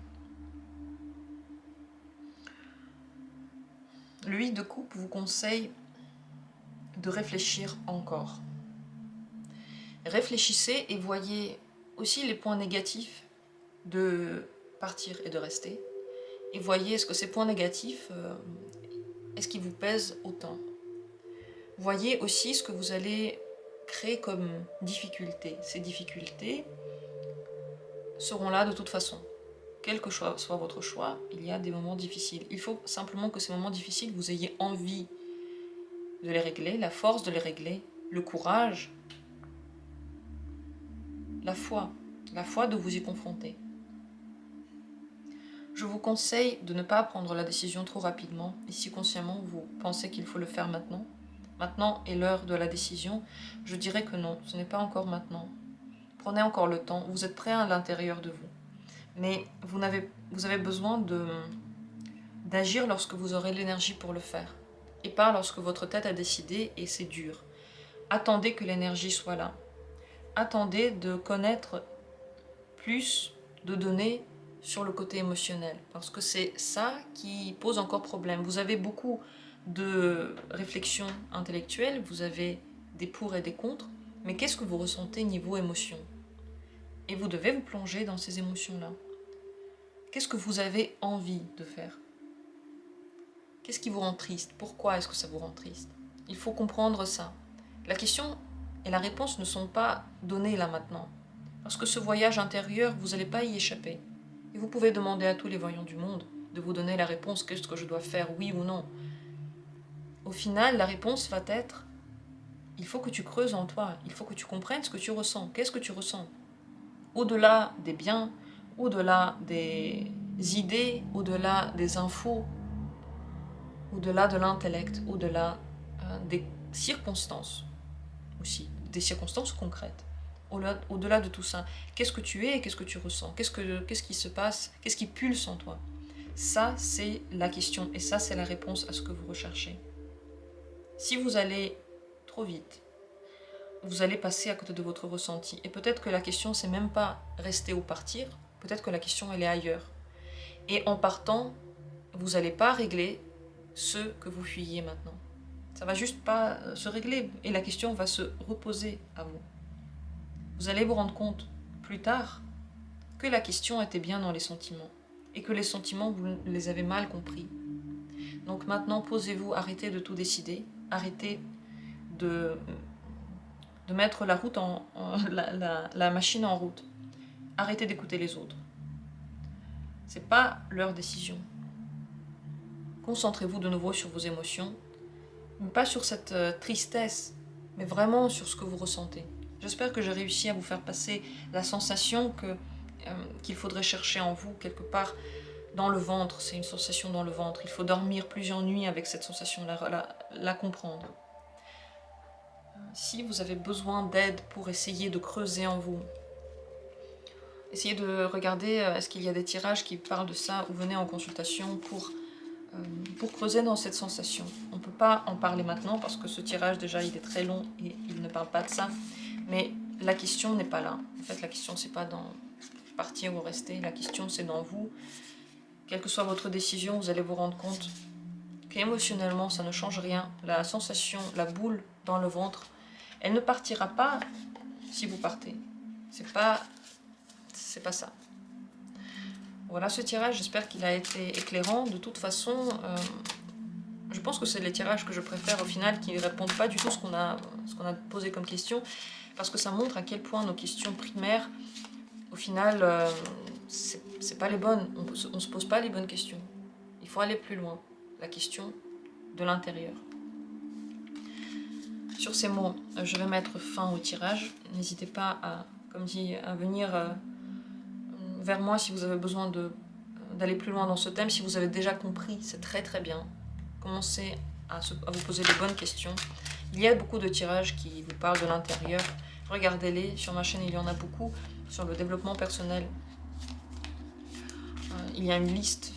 Le 8 de coupe vous conseille de réfléchir encore. Réfléchissez et voyez aussi les points négatifs de partir et de rester. Et voyez, est-ce que ces points négatifs, est-ce qu'ils vous pèsent autant? Voyez aussi ce que vous allez créer comme difficultés. Ces difficultés seront là de toute façon. Quel que soit votre choix, il y a des moments difficiles. Il faut simplement que ces moments difficiles, vous ayez envie de les régler, la force de les régler, le courage, la foi de vous y confronter. Je vous conseille de ne pas prendre la décision trop rapidement, et si consciemment vous pensez qu'il faut le faire maintenant est l'heure de la décision, je dirais que non, ce n'est pas encore maintenant. Prenez encore le temps, vous êtes prêt à l'intérieur de vous. Mais vous avez besoin d'agir lorsque vous aurez l'énergie pour le faire, et pas lorsque votre tête a décidé et c'est dur. Attendez que l'énergie soit là. Attendez de connaître plus de données sur le côté émotionnel, parce que c'est ça qui pose encore problème. Vous avez beaucoup de réflexions intellectuelles, vous avez des pour et des contre, mais qu'est-ce que vous ressentez niveau émotion? Et vous devez vous plonger dans ces émotions-là. Qu'est-ce que vous avez envie de faire? Qu'est-ce qui vous rend triste? Pourquoi est-ce que ça vous rend triste? Il faut comprendre ça. La question et la réponse ne sont pas données là maintenant. Parce que ce voyage intérieur, vous n'allez pas y échapper. Et vous pouvez demander à tous les voyants du monde de vous donner la réponse, qu'est-ce que je dois faire, oui ou non. Au final, la réponse va être il faut que tu creuses en toi, il faut que tu comprennes ce que tu ressens. Qu'est-ce que tu ressens? Au-delà des biens, au-delà des idées, au-delà des infos, au-delà de l'intellect, au-delà des circonstances aussi, des circonstances concrètes. Au-delà de tout ça, qu'est-ce que tu es et qu'est-ce que tu ressens? Qu'est-ce qui se passe? Qu'est-ce qui pulse en toi? Ça, c'est la question et ça, c'est la réponse à ce que vous recherchez. Si vous allez trop vite, vous allez passer à côté de votre ressenti. Et peut-être que la question, c'est même pas rester ou partir, peut-être que la question, elle est ailleurs. Et en partant, vous n'allez pas régler ce que vous fuyez maintenant. Ça va juste pas se régler et la question va se reposer à vous. Vous allez vous rendre compte plus tard que la question était bien dans les sentiments et que les sentiments, vous les avez mal compris. Donc maintenant, posez-vous, arrêtez de tout décider, arrêtez de mettre la machine en route. Arrêtez d'écouter les autres. C'est pas leur décision. Concentrez-vous de nouveau sur vos émotions, mais pas sur cette tristesse, mais vraiment sur ce que vous ressentez. J'espère que j'ai réussi à vous faire passer la sensation qu'il faudrait chercher en vous quelque part dans le ventre. C'est une sensation dans le ventre. Il faut dormir plusieurs nuits avec cette sensation, la comprendre. Si vous avez besoin d'aide pour essayer de creuser en vous, essayez de regarder est-ce qu'il y a des tirages qui parlent de ça ou venez en consultation pour creuser dans cette sensation. On ne peut pas en parler maintenant parce que ce tirage déjà il est très long et il ne parle pas de ça, mais la question n'est pas là. En fait la question c'est pas dans partir ou rester, la question c'est dans vous. Quelle que soit votre décision, vous allez vous rendre compte qu'émotionnellement ça ne change rien. La sensation, la boule dans le ventre, elle ne partira pas si vous partez. C'est pas ça. Voilà ce tirage, j'espère qu'il a été éclairant. De toute façon, je pense que c'est les tirages que je préfère au final, qui ne répondent pas du tout à ce qu'on a posé comme question, parce que ça montre à quel point nos questions primaires, au final, c'est pas les bonnes. On ne se pose pas les bonnes questions. Il faut aller plus loin. La question de l'intérieur. Sur ces mots, je vais mettre fin au tirage. N'hésitez pas à, comme dit, à venir vers moi si vous avez besoin d'aller plus loin dans ce thème. Si vous avez déjà compris, c'est très très bien. Commencez à vous poser les bonnes questions. Il y a beaucoup de tirages qui vous parlent de l'intérieur. Regardez-les. Sur ma chaîne, il y en a beaucoup. Sur le développement personnel, il y a une liste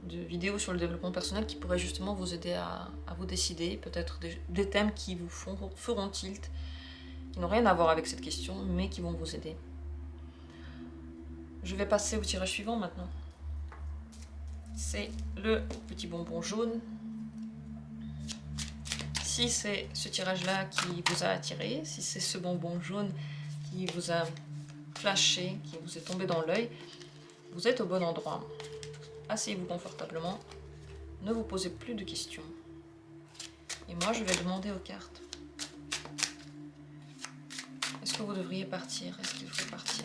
de vidéos sur le développement personnel qui pourrait justement vous aider à vous décider. Peut-être des thèmes qui vous feront tilt, qui n'ont rien à voir avec cette question, mais qui vont vous aider. Je vais passer au tirage suivant maintenant. C'est le petit bonbon jaune. Si c'est ce tirage-là qui vous a attiré, si c'est ce bonbon jaune qui vous a flashé, qui vous est tombé dans l'œil, vous êtes au bon endroit. Asseyez-vous confortablement, ne vous posez plus de questions. Et moi, je vais demander aux cartes. Est-ce que vous devriez partir? Est-ce qu'il faut partir?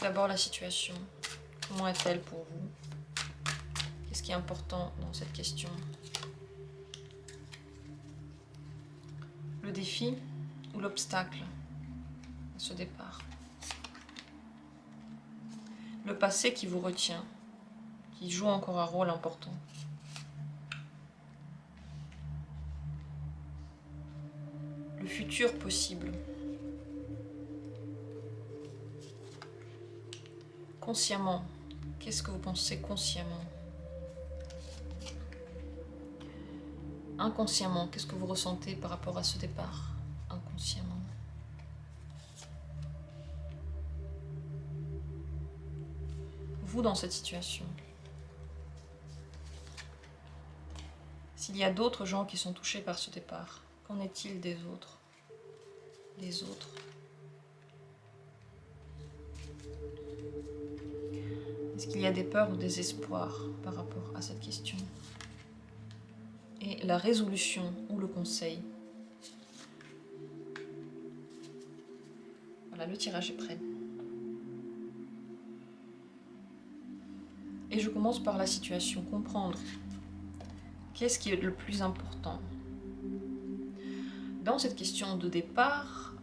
D'abord la situation. Comment est-elle pour vous? Qu'est-ce qui est important dans cette question? Le défi ou l'obstacle à ce départ? Le passé qui vous retient, qui joue encore un rôle important. Le futur possible. Consciemment, qu'est-ce que vous pensez consciemment? Inconsciemment, qu'est-ce que vous ressentez par rapport à ce départ? Inconsciemment. Vous dans cette situation. S'il y a d'autres gens qui sont touchés par ce départ, qu'en est-il des autres? Les autres. Est-ce qu'il y a des peurs ou des espoirs par rapport à cette question? Et la résolution ou le conseil? Voilà, le tirage est prêt. Et je commence par la situation, comprendre qu'est-ce qui est le plus important. Dans cette question de départ,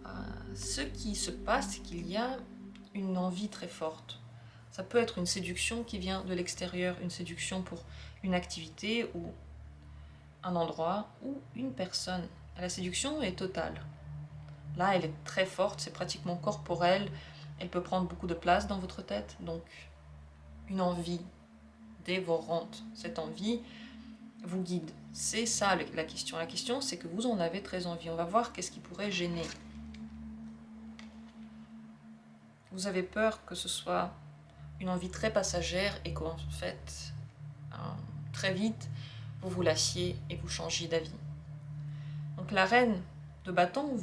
ce qui se passe, c'est qu'il y a une envie très forte. Ça peut être une séduction qui vient de l'extérieur, une séduction pour une activité ou un endroit ou une personne. La séduction est totale. Là, elle est très forte, c'est pratiquement corporel. Elle peut prendre beaucoup de place dans votre tête. Donc, une envie dévorante. Cette envie vous guide. C'est ça la question. La question, c'est que vous en avez très envie. On va voir qu'est-ce qui pourrait gêner. Vous avez peur que ce soit une envie très passagère et qu'en fait, très vite, vous vous lassiez et vous changiez d'avis. Donc la reine de bâton,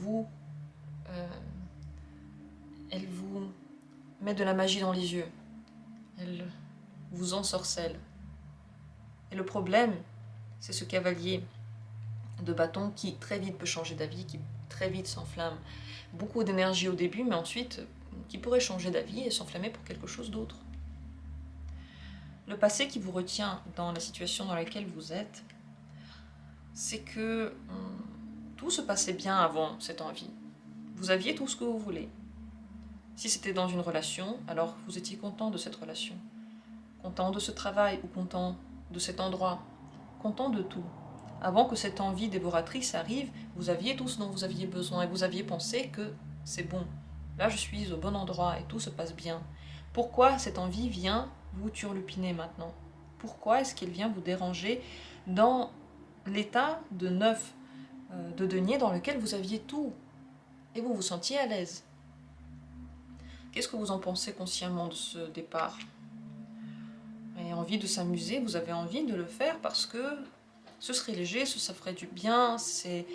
elle vous met de la magie dans les yeux. Elle vous ensorcelle. Et le problème, c'est ce cavalier de bâton qui très vite peut changer d'avis, qui très vite s'enflamme. Beaucoup d'énergie au début, mais ensuite, qui pourrait changer d'avis et s'enflammer pour quelque chose d'autre. Le passé qui vous retient dans la situation dans laquelle vous êtes, c'est que tout se passait bien avant cette envie. Vous aviez tout ce que vous voulez. Si c'était dans une relation, alors vous étiez content de cette relation. Content de ce travail ou content de cet endroit. Content de tout. Avant que cette envie dévoratrice arrive, vous aviez tout ce dont vous aviez besoin et vous aviez pensé que c'est bon. Là, je suis au bon endroit et tout se passe bien. Pourquoi cette envie vient vous turlupiner maintenant? Pourquoi est-ce qu'elle vient vous déranger dans l'état de neuf de denier dans lequel vous aviez tout et vous vous sentiez à l'aise? Qu'est-ce que vous en pensez consciemment de ce départ? Vous avez envie de s'amuser, vous avez envie de le faire parce que ce serait léger, ça ferait du bien, c'est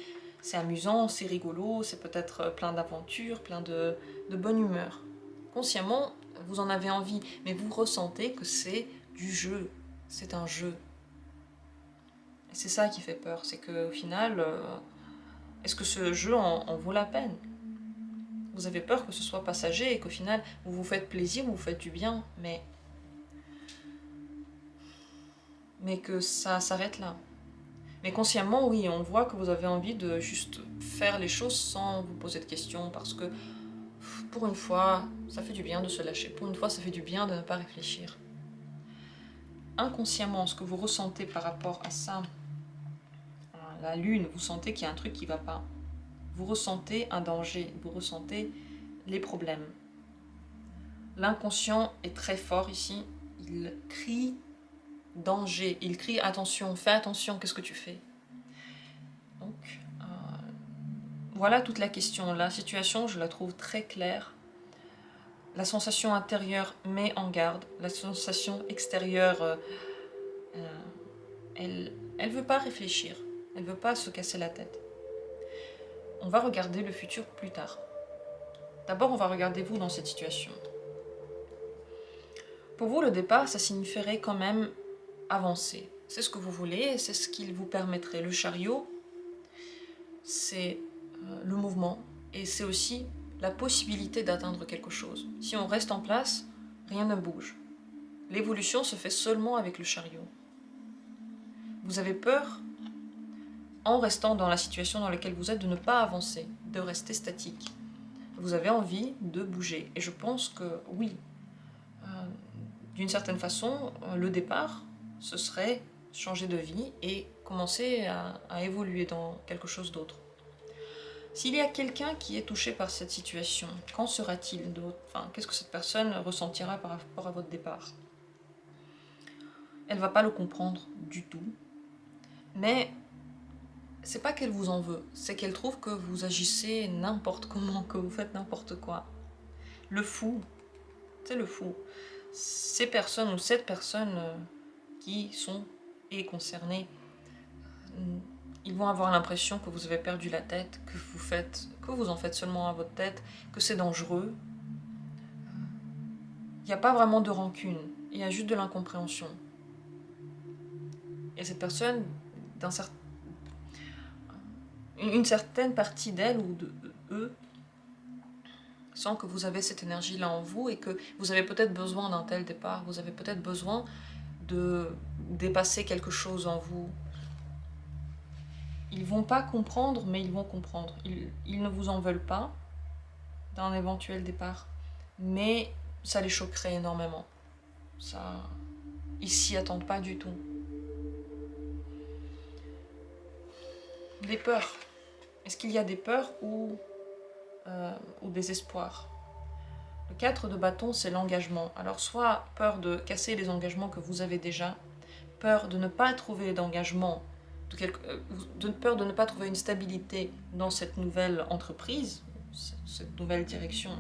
amusant, c'est rigolo, c'est peut-être plein d'aventures, plein de bonne humeur. Consciemment, vous en avez envie, mais vous ressentez que c'est du jeu, c'est un jeu. Et c'est ça qui fait peur, c'est qu'au final, est-ce que ce jeu en vaut la peine? Vous avez peur que ce soit passager et qu'au final, vous vous faites plaisir, vous vous faites du bien, mais que ça s'arrête là. Mais consciemment, oui, on voit que vous avez envie de juste faire les choses sans vous poser de questions, parce que pour une fois, ça fait du bien de se lâcher. Pour une fois, ça fait du bien de ne pas réfléchir. Inconsciemment, ce que vous ressentez par rapport à ça, à la lune, vous sentez qu'il y a un truc qui ne va pas. Vous ressentez un danger, vous ressentez les problèmes. L'inconscient est très fort ici. Il crie danger, il crie attention, fais attention, qu'est-ce que tu fais? Donc, voilà toute la question. La situation, je la trouve très claire. La sensation intérieure met en garde. La sensation extérieure, elle ne veut pas réfléchir. Elle ne veut pas se casser la tête. On va regarder le futur plus tard. D'abord, on va regarder vous dans cette situation. Pour vous, le départ, ça signifierait quand même avancer. C'est ce que vous voulez, c'est ce qui vous permettrait. Le chariot, c'est le mouvement et c'est aussi la possibilité d'atteindre quelque chose. Si on reste en place, rien ne bouge. L'évolution se fait seulement avec le chariot. Vous avez peur, en restant dans la situation dans laquelle vous êtes, de ne pas avancer, de rester statique. Vous avez envie de bouger. Et je pense que oui, d'une certaine façon, le départ, ce serait changer de vie et commencer à évoluer dans quelque chose d'autre. S'il y a quelqu'un qui est touché par cette situation, qu'en sera-t-il d'autre? Qu'est-ce que cette personne ressentira par rapport à votre départ? Elle ne va pas le comprendre du tout, mais c'est pas qu'elle vous en veut, c'est qu'elle trouve que vous agissez n'importe comment, que vous faites n'importe quoi. Le fou, c'est le fou. Ces personnes ou cette personne qui sont concernées, ils vont avoir l'impression que vous avez perdu la tête, que vous en faites seulement à votre tête, que c'est dangereux. Il n'y a pas vraiment de rancune, il y a juste de l'incompréhension. Et cette personne, une certaine partie d'elle ou de eux, sent que vous avez cette énergie-là en vous et que vous avez peut-être besoin d'un tel départ, vous avez peut-être besoin de dépasser quelque chose en vous. Ils vont pas comprendre, mais ils vont comprendre. Ils ne vous en veulent pas d'un éventuel départ, mais ça les choquerait énormément. Ils s'y attendent pas du tout. Les peurs. Est-ce qu'il y a des peurs ou des espoirs? Le 4 de bâton, c'est l'engagement. Alors, soit peur de casser les engagements que vous avez déjà, peur de ne pas trouver d'engagement, peur de ne pas trouver une stabilité dans cette nouvelle entreprise, cette nouvelle direction,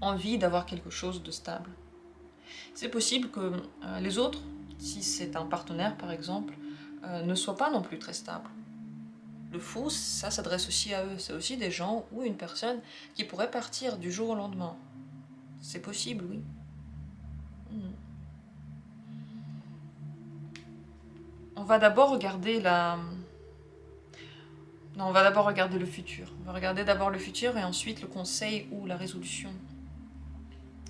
envie d'avoir quelque chose de stable. C'est possible que les autres, si c'est un partenaire par exemple, ne soient pas non plus très stables. Le fou, ça s'adresse aussi à eux. C'est aussi des gens ou une personne qui pourrait partir du jour au lendemain. C'est possible, oui. On va d'abord regarder Non, on va d'abord regarder le futur. On va regarder d'abord le futur et ensuite le conseil ou la résolution.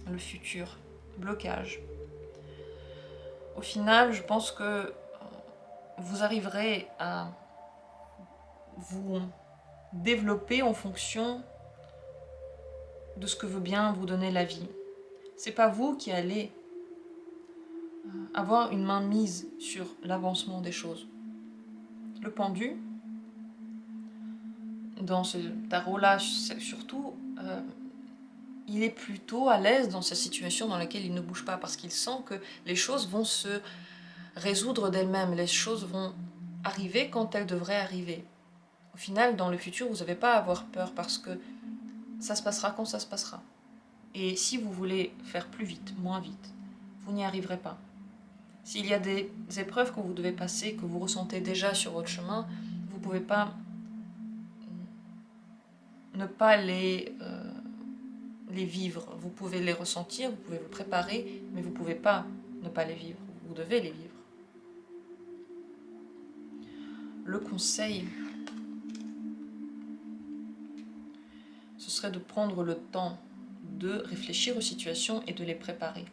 Le futur. Blocage. Au final, je pense que vous arriverez à vous développer en fonction de ce que veut bien vous donner la vie. C'est pas vous qui allez avoir une main mise sur l'avancement des choses. Le pendu, dans ce tarot-là surtout, il est plutôt à l'aise dans sa situation dans laquelle il ne bouge pas parce qu'il sent que les choses vont se résoudre d'elles-mêmes, les choses vont arriver quand elles devraient arriver. Au final, dans le futur, vous n'avez pas à avoir peur parce que ça se passera quand ça se passera. Et si vous voulez faire plus vite, moins vite, vous n'y arriverez pas. S'il y a des épreuves que vous devez passer, que vous ressentez déjà sur votre chemin, vous ne pouvez pas ne pas les vivre. Vous pouvez les ressentir, vous pouvez vous préparer, mais vous ne pouvez pas ne pas les vivre. Vous devez les vivre. Le conseil, ce serait de prendre le temps de réfléchir aux situations et de les préparer.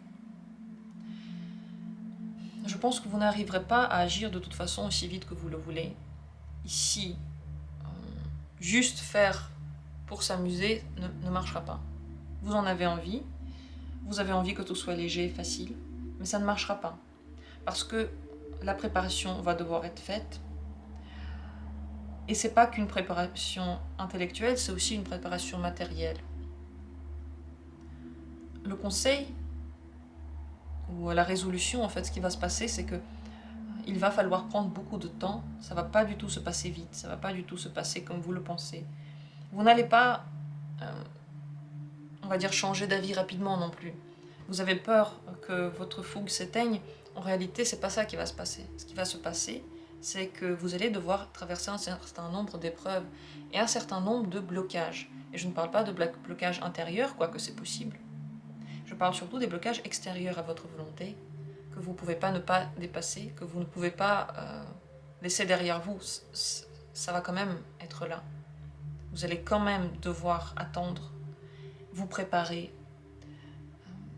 Je pense que vous n'arriverez pas à agir de toute façon aussi vite que vous le voulez. Ici, juste faire pour s'amuser ne marchera pas. Vous en avez envie, vous avez envie que tout soit léger et facile, mais ça ne marchera pas. Parce que la préparation va devoir être faite. Et c'est pas qu'une préparation intellectuelle, c'est aussi une préparation matérielle. Le conseil, ou la résolution, en fait, ce qui va se passer, c'est que il va falloir prendre beaucoup de temps, ça va pas du tout se passer vite, ça va pas du tout se passer comme vous le pensez. Vous n'allez pas, on va dire, changer d'avis rapidement non plus. Vous avez peur que votre fougue s'éteigne, en réalité, c'est pas ça qui va se passer. Ce qui va se passer, c'est que vous allez devoir traverser un certain nombre d'épreuves et un certain nombre de blocages. Et je ne parle pas de blocages intérieurs, quoique c'est possible. Je parle surtout des blocages extérieurs à votre volonté, que vous ne pouvez pas ne pas dépasser, que vous ne pouvez pas laisser derrière vous. Ça va quand même être là. Vous allez quand même devoir attendre, vous préparer,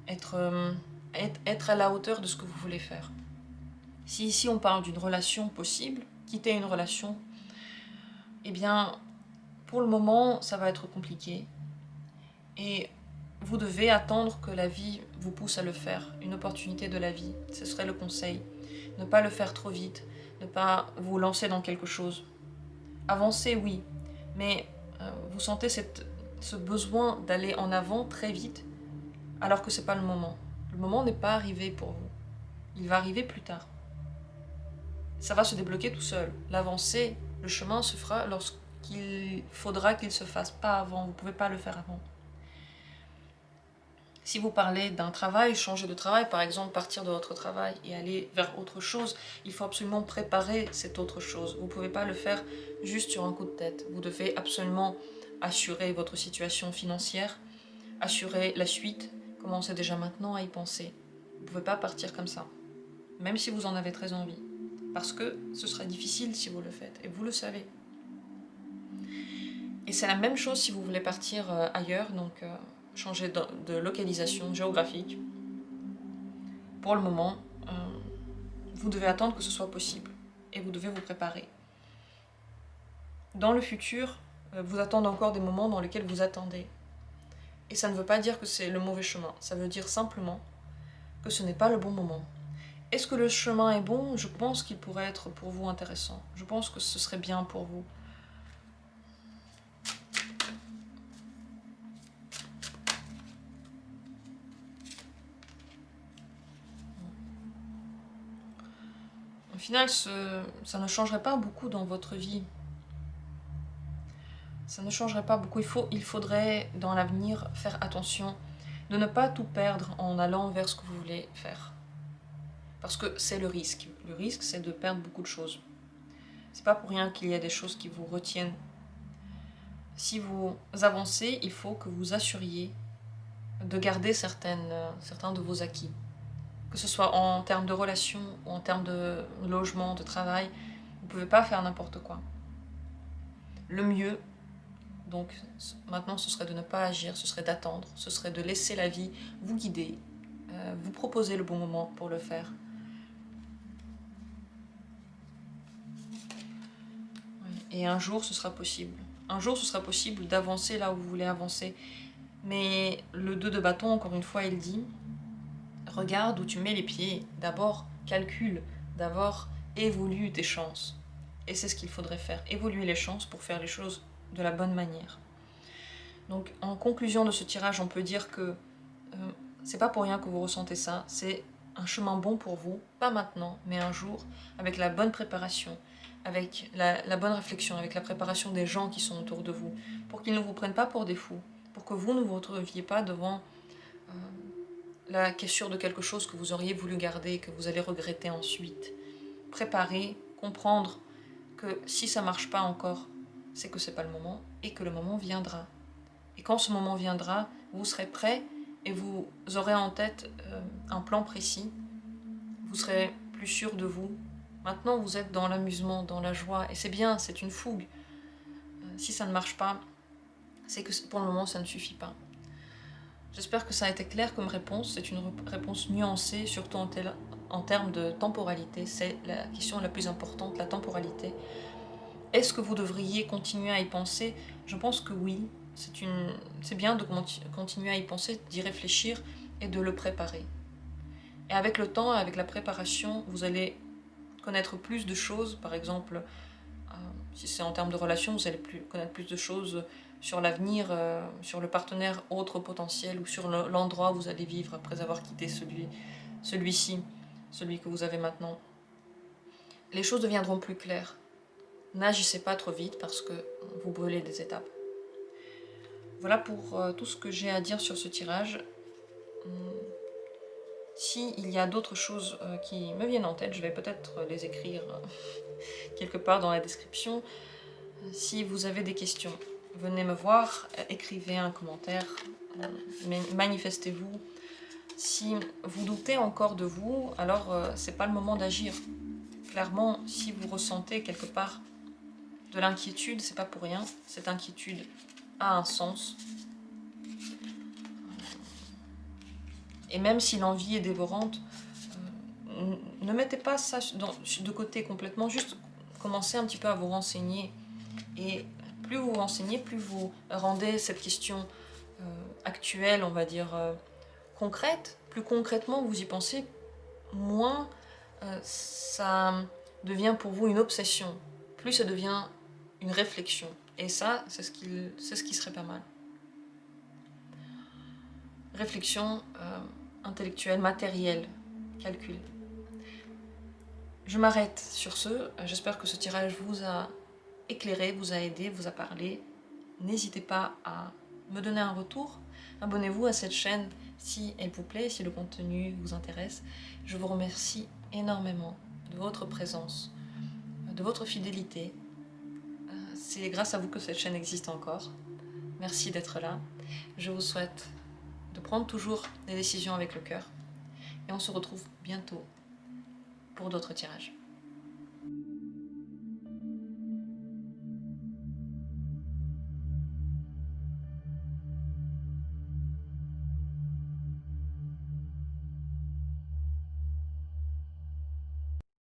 être à la hauteur de ce que vous voulez faire. Si ici on parle d'une relation possible, quitter une relation, eh bien, pour le moment, ça va être compliqué. Et vous devez attendre que la vie vous pousse à le faire, une opportunité de la vie. Ce serait le conseil. Ne pas le faire trop vite, ne pas vous lancer dans quelque chose. Avancer, oui, mais vous sentez ce besoin d'aller en avant très vite, alors que ce n'est pas le moment. Le moment n'est pas arrivé pour vous. Il va arriver plus tard. Ça va se débloquer tout seul. L'avancée, le chemin se fera lorsqu'il faudra qu'il se fasse, pas avant. Vous ne pouvez pas le faire avant. Si vous parlez d'un travail, changer de travail, par exemple, partir de votre travail et aller vers autre chose, il faut absolument préparer cette autre chose. Vous ne pouvez pas le faire juste sur un coup de tête. Vous devez absolument assurer votre situation financière, assurer la suite, commencez déjà maintenant à y penser. Vous ne pouvez pas partir comme ça, même si vous en avez très envie, parce que ce sera difficile si vous le faites, et vous le savez. Et c'est la même chose si vous voulez partir ailleurs, donc changer de localisation géographique. Pour le moment, vous devez attendre que ce soit possible et vous devez vous préparer. Dans le futur, vous attendez encore des moments dans lesquels vous attendez. Et ça ne veut pas dire que c'est le mauvais chemin, ça veut dire simplement que ce n'est pas le bon moment. Est-ce que le chemin est bon? Je pense qu'il pourrait être pour vous intéressant. Je pense que ce serait bien pour vous. Au final, ça ne changerait pas beaucoup dans votre vie. Ça ne changerait pas beaucoup. Il faudrait, dans l'avenir, faire attention de ne pas tout perdre en allant vers ce que vous voulez faire. Parce que c'est le risque. Le risque, c'est de perdre beaucoup de choses. C'est pas pour rien qu'il y a des choses qui vous retiennent. Si vous avancez, il faut que vous assuriez de garder certains de vos acquis. Que ce soit en termes de relations ou en termes de logement, de travail, vous ne pouvez pas faire n'importe quoi. Le mieux, donc maintenant, ce serait de ne pas agir, ce serait d'attendre, ce serait de laisser la vie vous guider, vous proposer le bon moment pour le faire. Et un jour, ce sera possible. Un jour, ce sera possible d'avancer là où vous voulez avancer. Mais le 2 de bâton, encore une fois, il dit, regarde où tu mets les pieds. D'abord, calcule. D'abord, évolue tes chances. Et c'est ce qu'il faudrait faire. Évoluer les chances pour faire les choses de la bonne manière. Donc, en conclusion de ce tirage, on peut dire que c'est pas pour rien que vous ressentez ça. C'est un chemin bon pour vous. Pas maintenant, mais un jour, avec la bonne préparation, avec la bonne réflexion, avec la préparation des gens qui sont autour de vous, pour qu'ils ne vous prennent pas pour des fous, pour que vous ne vous retrouviez pas devant la cassure de quelque chose que vous auriez voulu garder et que vous allez regretter ensuite. Préparer, comprendre que si ça ne marche pas encore, c'est que ce n'est pas le moment et que le moment viendra. Et quand ce moment viendra, vous serez prêt et vous aurez en tête un plan précis. Vous serez plus sûr de vous. Maintenant, vous êtes dans l'amusement, dans la joie, et c'est bien, c'est une fougue. Si ça ne marche pas, c'est que pour le moment, ça ne suffit pas. J'espère que ça a été clair comme réponse. C'est une réponse nuancée, surtout en termes de temporalité. C'est la question la plus importante, la temporalité. Est-ce que vous devriez continuer à y penser? Je pense que oui. C'est bien de continuer à y penser, d'y réfléchir et de le préparer. Et avec le temps, avec la préparation, vous allez connaître plus de choses. Par exemple, si c'est en termes de relations, vous allez connaître plus de choses sur l'avenir, sur le partenaire autre potentiel ou sur l'endroit où vous allez vivre après avoir quitté celui-ci, celui que vous avez maintenant. Les choses deviendront plus claires. N'agissez pas trop vite parce que vous brûlez des étapes. Voilà pour tout ce que j'ai à dire sur ce tirage. S'il y a d'autres choses qui me viennent en tête, je vais peut-être les écrire quelque part dans la description. Si vous avez des questions, venez me voir, écrivez un commentaire, manifestez-vous. Si vous doutez encore de vous, alors c'est pas le moment d'agir. Clairement, si vous ressentez quelque part de l'inquiétude, c'est pas pour rien. Cette inquiétude a un sens. Et même si l'envie est dévorante, ne mettez pas ça de côté complètement, juste commencez un petit peu à vous renseigner. Et plus vous vous renseignez, plus vous rendez cette question actuelle, on va dire, concrète, plus concrètement vous y pensez, moins ça devient pour vous une obsession, plus ça devient une réflexion. Et ça, c'est ce qui serait pas mal. Réflexion intellectuelle, matérielle, calcul. Je m'arrête sur ce. J'espère que ce tirage vous a éclairé, vous a aidé, vous a parlé. N'hésitez pas à me donner un retour. Abonnez-vous à cette chaîne si elle vous plaît, si le contenu vous intéresse. Je vous remercie énormément de votre présence, de votre fidélité. C'est grâce à vous que cette chaîne existe encore. Merci d'être là. Je vous souhaite de prendre toujours des décisions avec le cœur. Et on se retrouve bientôt pour d'autres tirages.